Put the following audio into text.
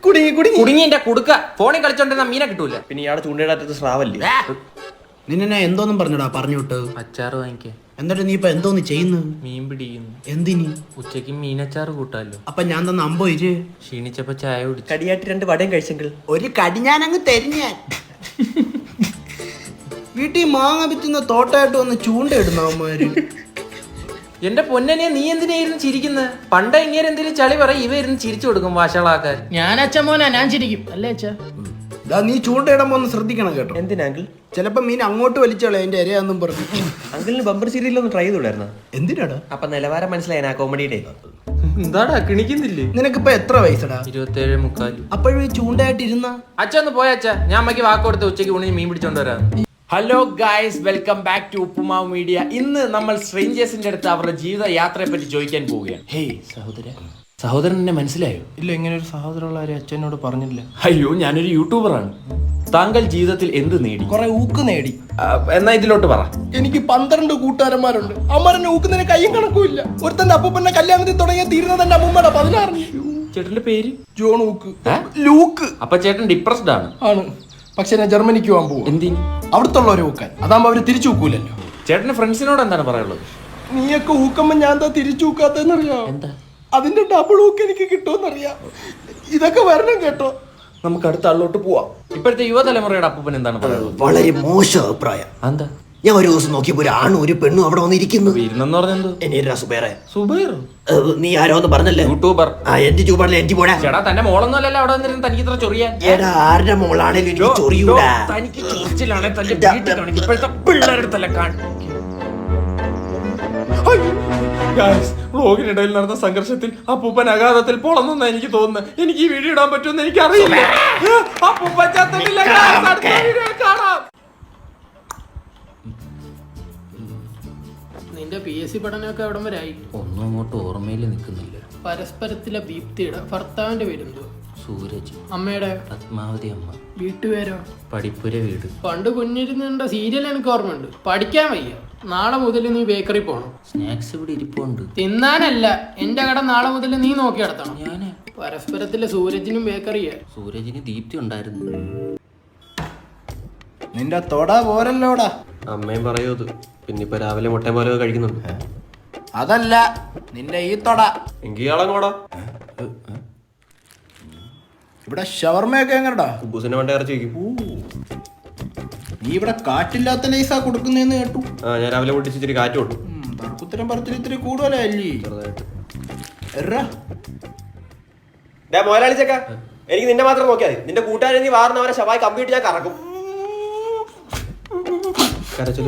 കുടുങ്ങി എന്റെ കുടുക്ക ഫോണിൽ കളിച്ചോണ്ടിരുന്ന മീനെ കിട്ടൂല. പിന്നെ ഇയാളെ ചൂണ്ടയിടാത്തത് സ്രാവല്ലേ? നിന്നെ എന്തോന്നും പറഞ്ഞടാ പറഞ്ഞോട്ട്. അച്ചാറ് വാങ്ങിക്കേ. എന്നിട്ട് നീ ഇപ്പൊ എന്തോന്ന് ചെയ്യുന്നു? മീൻ പിടിക്കുന്നു. എന്തിനി? ഉച്ചക്ക് മീനച്ചാറ് കൂട്ടാലോ. അപ്പൊ ഞാൻ തന്ന 50 ക്ഷീണിച്ചപ്പോ ചായ കുടിച്ചു. കടിയായിട്ട് 2 വടയും കഴിച്ചെങ്കിൽ ഒരു കടി ഞാൻ അങ്ങ് തരിഞ്ഞാൻ. വീട്ടിൽ മാങ്ങ വിറ്റുന്ന തോട്ടായിട്ട് വന്ന് ചൂണ്ടയിടുന്ന അവന്മാര്. എന്റെ പൊന്നനെ നീ എന്തിനായിരുന്നു ചിരിക്കുന്നത്? പണ്ട് ഇങ്ങനെ എന്തെങ്കിലും ചളി പറയും ഇവ ഇരുന്ന് ചിരിച്ചു കൊടുക്കും വാശകളാക്കാൻ. ഞാൻ അച്ഛൻ മോനാ, ഞാൻ ചിരിക്കും അല്ലേ അച്ഛാ? നീ ചൂണ്ടയിടുമ്പോ ഒന്ന് ശ്രദ്ധിക്കണം കേട്ടോ. എന്തിനാ അങ്കിൾ? ചിലപ്പോ മീൻ അങ്ങോട്ട് വലിച്ചോളെ എന്റെ ഇരയാന്നും പറഞ്ഞു. അങ്കിളിന് ബമ്പർ സീരിയലൊന്ന് ട്രൈ ചെയ്തുകൂടായിരുന്നോ? എന്തിനാടാ? അപ്പൊ നിലവാരം മനസ്സിലായി ആ കോമഡിയുടെ. എന്താടാ കിണിക്കുന്നില്ലേ? നിനക്കിപ്പോ എത്ര വയസ്സടാ? 27.25. അപ്പോഴും ഈ ചൂണ്ടയായിട്ടിരുന്ന അച്ഛന്ന് പോയ അച്ഛ, ഞാൻ അമ്മയ്ക്ക് വാക്ക് കൊടുത്ത് ഉച്ചയ്ക്ക് ഊണിന് മീൻ പിടിച്ചോണ്ട് വരാം. Hello guys, welcome back to Uppumavu media. ഇന്ന് നമ്മൾ സ്ട്രേഞ്ചേഴ്സിന്റെ അടുത്ത് അവരുടെ ജീവിത യാത്രയെ പറ്റി ചോദിക്കാൻ പോവുകയാണ്. ഹേയ് സഹോദരൻ എന്നെ മനസ്സിലായോ? ഇല്ല, ഇങ്ങനെ ഒരു സഹോദരമുള്ള കാര്യം അച്ഛനോട് പറഞ്ഞില്ല. അയ്യോ, ഞാനൊരു യൂട്യൂബറാണ്. താങ്കൾ ജീവിതത്തിൽ എന്ത് നേടി? കൊറേ ഊക്ക് നേടി. എന്നാ ഇതിലോട്ട് പറ. എനിക്ക് 12 കൂട്ടുകാരന്മാരുണ്ട്. അമ്മരെന്നെ ഊക്കുന്നതിന് കയ്യും കണക്കുമില്ല. ഒരുത്തന്റെ അപ്പൂപ്പന്റെ കല്യാണത്തിൽ തുടങ്ങിയ തീരുന്നത് എന്റെ അമ്മൂമ്മയുടെ 16. ചേട്ടന്റെ പേര്? ജോൺ ഊക്ക്. ലൂക്ക്. അപ്പൊ ചേട്ടൻ ഡിപ്രസ്ഡ് ആണ്? ആണ്. പക്ഷെ ഞാൻ ജർമ്മനിക്ക് പോകാൻ പോകും. എന്തിന്? അവിടുത്തുള്ളവരെ ഊക്കാൻ. അതാകുമ്പോ അവര് തിരിച്ചു ഊക്കൂലല്ലോ. ചേട്ടന്റെ ഫ്രണ്ട്സിനോട് എന്താണ് പറയാനുള്ളത്? നീയൊക്കെ ഊക്കുമ്പോ ഞാൻ എന്താ തിരിച്ചു ഊക്കാത്തെന്നറിയാം? എന്താ? അതിന്റെ ഡബിൾ ഊക്ക് എനിക്ക് കിട്ടുമെന്നറിയാം. ഇതൊക്കെ വരണം കേട്ടോ. നമുക്ക് അടുത്ത ആളിലോട്ട് പോവാം. ഇപ്പോഴത്തെ യുവതലമുറയുടെ അപ്പൂപ്പൻ എന്താണ് പറയുന്നത്? വളരെ മോശം അഭിപ്രായം. എന്താ? ഞാൻ ഒരു ദിവസം നോക്കിയപ്പോ ഒരു ആണും ഒരു പെണ്ണും അവിടെ വന്നിരിക്കുന്നു. ഇരുന്നെന്ന് പറഞ്ഞെന്തോ? എന്നെ സുബേറെ. സുബൈർ? നീ ആരോന്ന് പറഞ്ഞല്ലേ? യൂട്യൂബർ. എന്റെ ചൂടാണല്ലേ എനിക്ക് പോടാ. ചേട്ടാ, തന്റെ മോളൊന്നും അല്ലല്ലോ അവിടെ വന്നിരുന്ന് തനിക്ക് ഇത്ര ചൊറിയാൻ. ഏടാ, ആരുടെ മോളാണേലും എനിക്ക് ചൊറിയൂടാ. തനിക്ക് ചൊറിച്ചിലാണെ തന്റെ വീട്ടിൽ കാണിക്കും. ഇപ്പോഴത്തെ പിള്ളേരെടുത്തല്ല കാണിക്കും. വ്ലോഗിനിടയിൽ നടന്ന സംഘർഷത്തിൽ അപ്പൂപ്പൻ അഗാധത്തിൽ പൊളന്നെന്നാ എനിക്ക് തോന്നുന്നത്. എനിക്ക് ഈ വീഡിയോ ഇടാൻ പറ്റുമെന്ന് എനിക്ക് അറിയില്ല. നിന്റെ PSC പഠനമൊക്കെ എവിടം വരെ ആയി? ഒന്നും അങ്ങോട്ട് ഓർമ്മയിൽ നിൽക്കുന്നില്ല. പരസ്പരത്തിലെ ദീപ്തിയുടെ ഭർത്താവിന്റെ പേരെന്തോ? സൂരജ്. അമ്മയുടെ? പത്മാവതി അമ്മ. വീട്ടുപേരോ? പഠിപ്പുര വീട്. പണ്ട് കുഞ്ഞിരുന്നുണ്ട സീരിയൽ എനിക്ക് ഓർമ്മയുണ്ട്. പഠിക്കാൻ വയ്യ. നാളെ മുതൽ നീ ബേക്കറി പോണം. സ്നാക്സ് ഇവിടെ ഇരിപ്പുണ്ട്. തിന്നാനല്ല, എന്റെ കട നാളെ മുതൽ നീ നോക്കി നടത്തണം. ഞാന് പരസ്പരത്തിലെ സൂരജിനും ബേക്കറിയാ. സൂരജിന് ദീപ്തി ഉണ്ടായിരുന്നു. നിന്റെ തൊട പോരല്ലോടാ. അമ്മയും പറയൂ അത്. പിന്നെ ഇപ്പൊ രാവിലെ മുട്ട പോലെ കഴിക്കുന്നുണ്ട്. അതല്ല, നിന്റെ ഈ തൊട. എങ്കിൽ ഇയാളങ്ങോടാ. ഇവിടെ ഷവർമയൊക്കെ എങ്ങനെടാ? കുബൂസിനെ വേണ്ട ഇറച്ചി വയ്ക്കും. നീ ഇവിടെ കാറ്റില്ലാത്ത ലൈസാ കൊടുക്കുന്നേന്ന് കേട്ടു. ഞാൻ രാവിലെ പൊട്ടിച്ചിരി കാറ്റ് കൊണ്ടു. തർക്കുത്തരം പറച്ചിൽ ഇത്തിരി കൂടുതലല്ലേ? ചെറുതായിട്ട്. മുതലാളി ചെക്ക, എനിക്ക് നിന്നെ മാത്രം നോക്കിയാൽ മതി. നിന്റെ കൂട്ടുകാരെ നീ വാർന്നവരെ ശവായി കമ്പ്യൂട്ടർ ഞാൻ കറക്കും. കരച്ചിൽ